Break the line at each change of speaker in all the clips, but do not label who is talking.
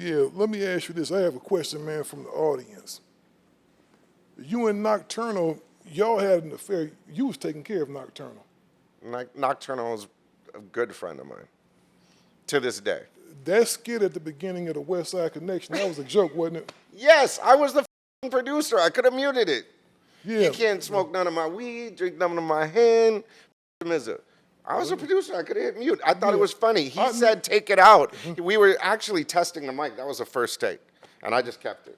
Yeah, let me ask you this. I have a question, man, from the audience. You and Knocturnal, y'all had an affair. You was taking care of Knocturnal.
Knocturnal is a good friend of mine to this day.
That skit at the beginning of the Westside Connection, that was a joke, wasn't it?
Yes, I was the producer. I could have muted it.
Yeah.
You can't smoke none of my weed, drink none of my hand. Damizza. I was a producer. I could have hit mute. I thought it was funny. He said, take it out. We were actually testing the mic. That was the first take. And I just kept it.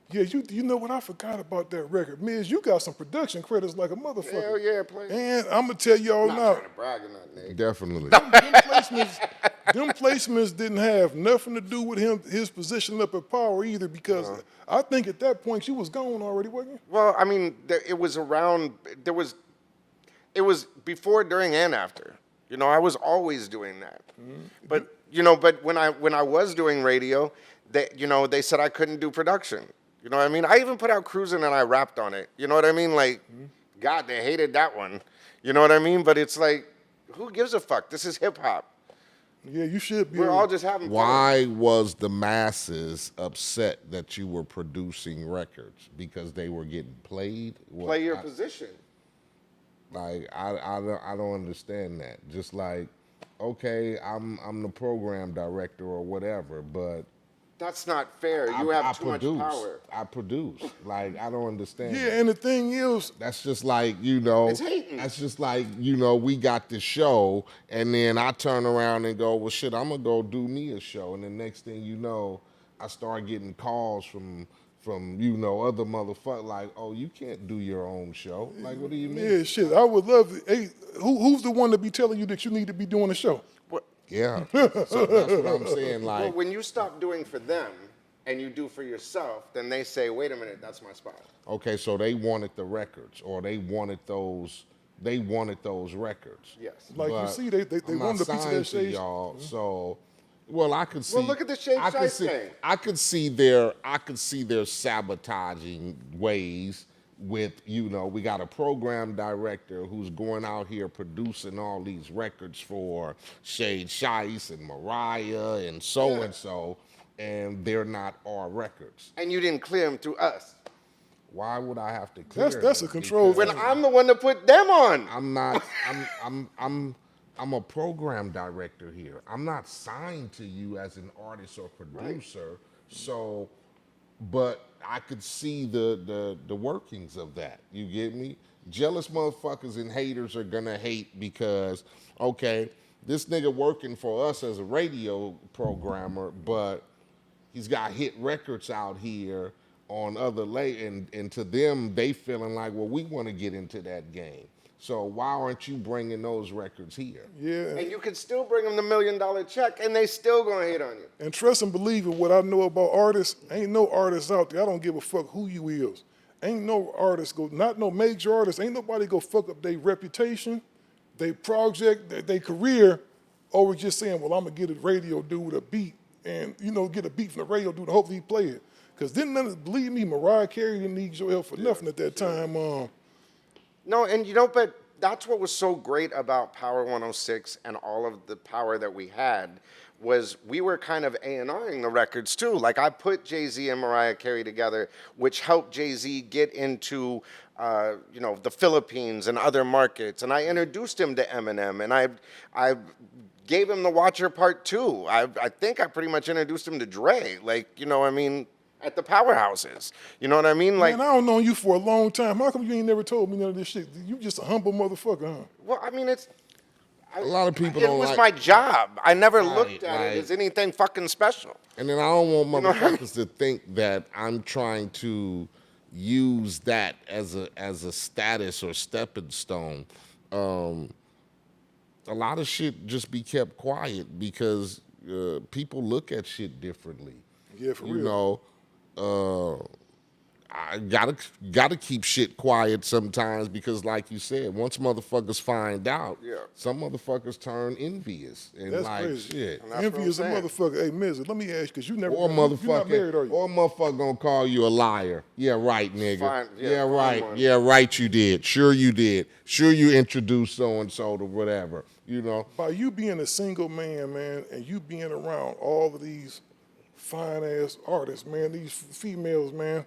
Yeah, you know what? I forgot about that record. Miz, you got some production credits like a motherfucker.
Hell yeah, play.
And I'm going to tell y'all
Not
now.
trying to brag or nothing, Nate.
Definitely.
Them placements didn't have nothing to do with his position up at Power either, because I think at that point you was gone already, wasn't you?
Well, I mean, it was around, it was before, during, and after. You know, I was always doing that. But, you know, but when I was doing radio, they said I couldn't do production. You know what I mean? I even put out Cruising and I rapped on it. You know what I mean? Like, God, they hated that one. You know what I mean? But it's like, who gives a fuck? This is hip hop.
Yeah, you should be.
We're all just having fun.
Why was the masses upset that you were producing records? Because they were getting played?
Play your position.
Like, I don't understand that. Just like, okay, I'm the program director or whatever, but
that's not fair. You have too much power.
I produce. Like, I don't understand.
Yeah, and the thing is,
that's just like, you know,
it's hating.
That's just like, you know, we got this show, and then I turn around and go, well, shit, I'm gonna go do me a show, and the next thing you know, I start getting calls from you know, other motherfuckers like, oh, you can't do your own show. Like, what do you mean?
yeah, shit. I would love it. Hey, who's the one to be telling you that you need to be doing a show?
Yeah, so that's what I'm saying. Like,
well, when you stop doing for them and you do for yourself, then they say, wait a minute, that's my spot.
Okay, so they wanted the records, or they wanted those records.
Yes.
Like,
but
you see, they wanted a piece of that shade.
Y'all, so, well, I could see.
Well, look at the Shade Shice thing.
I could see their sabotaging ways. With, you know, we got a program director who's going out here producing all these records for Shade Shice and Mariah and so, and they're not our records.
And you didn't clear them through us.
Why would I have to clear
That's
them?
a control
When
thing.
I'm the one to put them on.
I'm not. I'm a program director here. I'm not signed to you as an artist or producer. Right. So, but I could see the workings of that. You get me? Jealous motherfuckers and haters are gonna hate because, okay, this nigga working for us as a radio programmer, but he's got hit records out here on other and to them, they feeling like, well, we want to get into that game. So why aren't you bringing those records here?
Yeah.
And you can still bring them the $1 million check, and they still gonna hate on you.
And trust and believe in what I know about artists. Ain't no artist out there. I don't give a fuck who you is. Ain't no artist not no major artist. Ain't nobody go fuck up their reputation, their project, their career, over just saying, well, I'm gonna get a radio dude a beat, and you know, get a beat from the radio dude. Hopefully he play it. Because believe me, Mariah Carey didn't need your help for nothing at that time.
No, and you know, but that's what was so great about Power 106 and all of the power that we had, was we were kind of A&Ring the records too. Like, I put Jay-Z and Mariah Carey together, which helped Jay-Z get into you know, the Philippines and other markets. And I introduced him to Eminem, and I gave him the Watcher Part 2. I think I pretty much introduced him to Dre. Like, you know, I mean, at the powerhouses. You know what I mean? Like,
man, I don't know you for a long time. How come you ain't never told me none of this shit? You just a humble motherfucker, huh?
Well, I mean,
a lot of people
it
don't
was
like,
my job. I never
Right,
looked at it as anything fucking special.
And then I don't want
You know what I mean?
motherfuckers to think that I'm trying to use that as a status or stepping stone. A lot of shit just be kept quiet because people look at shit differently.
Yeah, for real.
You know, I gotta keep shit quiet sometimes because, like you said, once motherfuckers find out, some motherfuckers turn envious and
That's
like
crazy.
shit.
Envy is a motherfucker. Hey, Miz, let me ask you, because you never,
Or
you're not
motherfucker,
married, are you?
or motherfucker gonna call you a liar. Yeah, right, nigga.
Fine,
yeah,
fine
right.
one.
Yeah, right. You did. Sure, you did. Sure, you introduced so and so to whatever. You know.
By you being a single man, and you being around all of these fine ass artists, man. These females, man.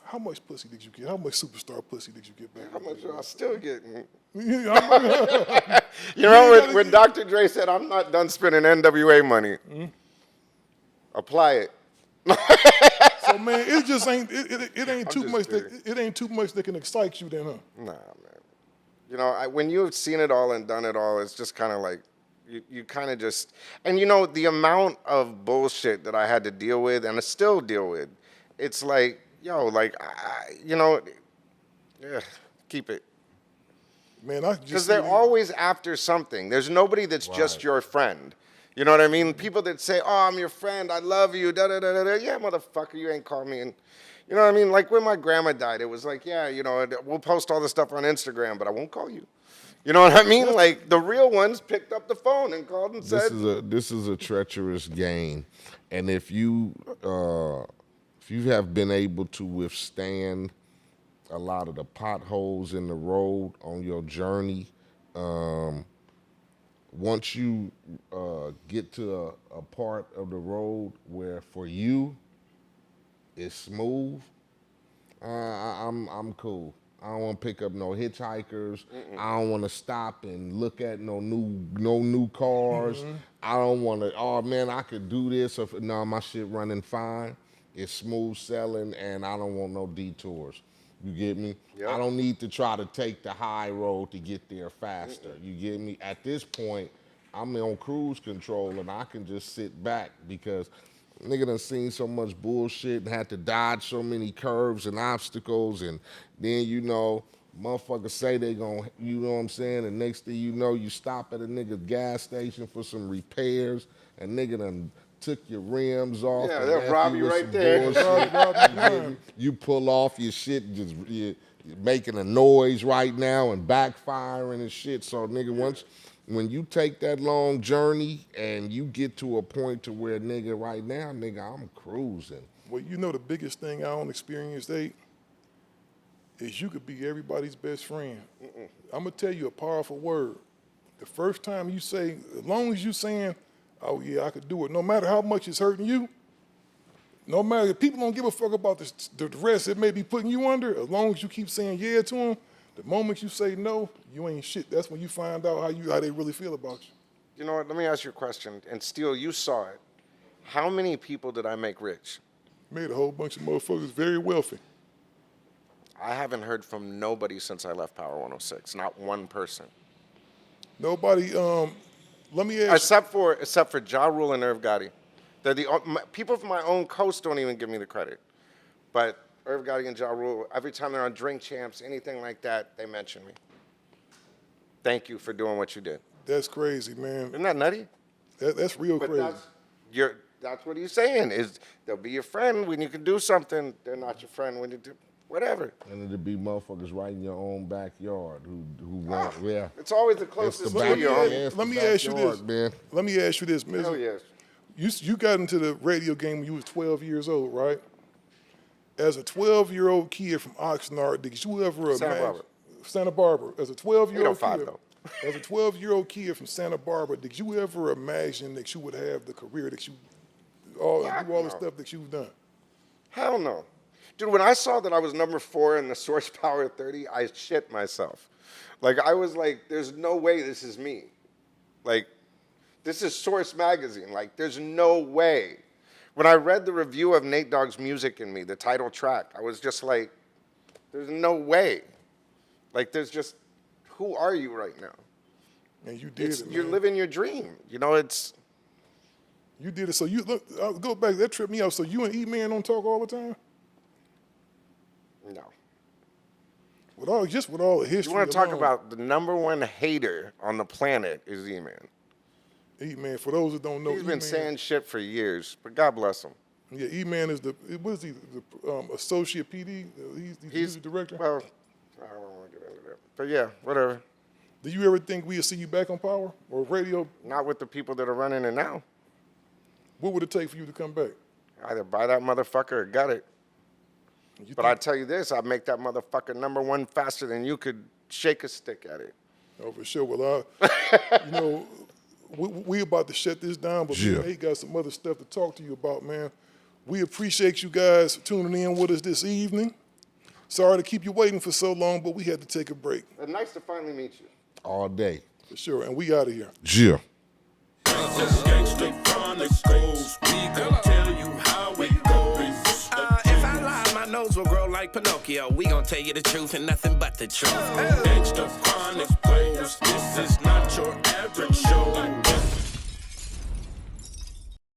How much pussy did you get? How much superstar pussy did you get back?
How much am I still getting?
You
You know when Dr. Dre said, "I'm not done spending NWA money." Apply it.
So man, it just ain't. It ain't too
just
much.
kidding.
It ain't too much that can excite you, then, huh?
Nah, man. You know, when you've seen it all and done it all, it's just kind of like, you kind of just, and you know, the amount of bullshit that I had to deal with and I still deal with, it's like, yo, like, you know, yeah, keep it.
Man, I just
Because they're always after something. There's nobody that's just your friend. You know what I mean? People that say, "Oh, I'm your friend. I love you." Da da da da da. Yeah, motherfucker, you ain't called me. And you know what I mean? Like when my grandma died, it was like, yeah, you know, we'll post all this stuff on Instagram, but I won't call you. You know what I mean? Like the real ones picked up the phone and called and said,
This is a treacherous game, and if you have been able to withstand a lot of the potholes in the road on your journey, once you get to a part of the road where for you it's smooth, I'm cool. I don't want to pick up no hitchhikers. I don't want to stop and look at no new cars. I don't want to. Oh man, I could do this. Or, no, my shit running fine. It's smooth selling, and I don't want no detours. You get me?
Yep.
I don't need to try to take the high road to get there faster. You get me? At this point, I'm on cruise control, and I can just sit back because nigga done seen so much bullshit and had to dodge so many curves and obstacles, and then, you know, motherfuckers say they gon', you know what I'm saying, and next thing you know, you stop at a nigga's gas station for some repairs, and nigga done took your rims off.
Yeah,
and
they'll
left
rob
you
you
with
right
some
there.
bullshit. You pull off your shit, just you're making a noise right now and backfiring and shit. So nigga, when you take that long journey and you get to a point to where nigga right now, nigga, I'm cruising.
Well, you know the biggest thing I don't experience, Dave, is you could be everybody's best friend. I'm gonna tell you a powerful word. The first time you say, as long as you saying, "Oh yeah, I could do it," no matter how much it's hurting you, no matter if people don't give a fuck about the rest it may be putting you under, as long as you keep saying yeah to them, the moment you say no, you ain't shit. That's when you find out how they really feel about you.
You know what? Let me ask you a question. And Steele, you saw it. How many people did I make rich?
Made a whole bunch of motherfuckers very wealthy.
I haven't heard from nobody since I left Power 106. Not one person.
Nobody. Let me ask.
Except for Ja Rule and Irv Gotti. They're people from my own coast don't even give me the credit. But Irv Gotti and Ja Rule, every time they're on Drink Champs, anything like that, they mention me. Thank you for doing what you did.
That's crazy, man.
Isn't that nutty?
That's real
But
crazy.
that's what he's saying, is they'll be your friend when you can do something. They're not your friend when you do whatever.
And it'll be motherfuckers right in your own backyard who want, yeah.
It's always the
It's
closest
the
to
back,
you.
yeah,
homie.
it's the
Let me ask you
backyard,
this.
man.
Let me ask you this, Miz.
Hell yes.
You got into the radio game when you was 12 years old, right? As a 12-year-old kid from Oxnard, did you ever imagine Santa Barbara? As a 12-year-old
805
kid,
though.
as a 12-year-old kid from Santa Barbara, did you ever imagine that you would have the career that you do all the stuff that you've done?
Hell no. Dude, when I saw that I was number 4 in the Source Power 30, I shit myself. Like, I was like, there's no way this is me. Like, this is Source Magazine. Like, there's no way. When I read the review of Nate Dogg's Music in Me, the title track, I was just like, there's no way. Like, there's just, who are you right now?
And you did it,
You're
man.
living your dream. You know, it's...
You did it. So you look. I'll go back. That tripped me out. So you and E-Man don't talk all the time?
No.
With all the history.
You want to talk
alone,
about the number one hater on the planet is E-Man.
E-Man? For those that don't know,
He's been
E-Man,
saying shit for years, but God bless him.
Yeah, E-Man is what is he? The associate PD. He's the music director.
Well, I don't want to get into that. But yeah, whatever.
Do you ever think we'll see you back on Power or radio?
Not with the people that are running it now.
What would it take for you to come back?
Either buy that motherfucker or gut it.
You
But I tell you this, I'd make that motherfucker number one faster than you could shake a stick at it.
Oh, for sure. Well, we about to shut this down, but
Yeah.
he got some other stuff to talk to you about, man. We appreciate you guys tuning in with us this evening. Sorry to keep you waiting for so long, but we had to take a break.
Nice to finally meet you.
All day.
For sure, and we out of here.
Yeah.
Gangsta Chronicles, we gon' tell you how it goes.
If I lie, my nose will grow like Pinocchio. We gon' tell you the truth and nothing but the truth.
Gangsta Chronicles, this is not your average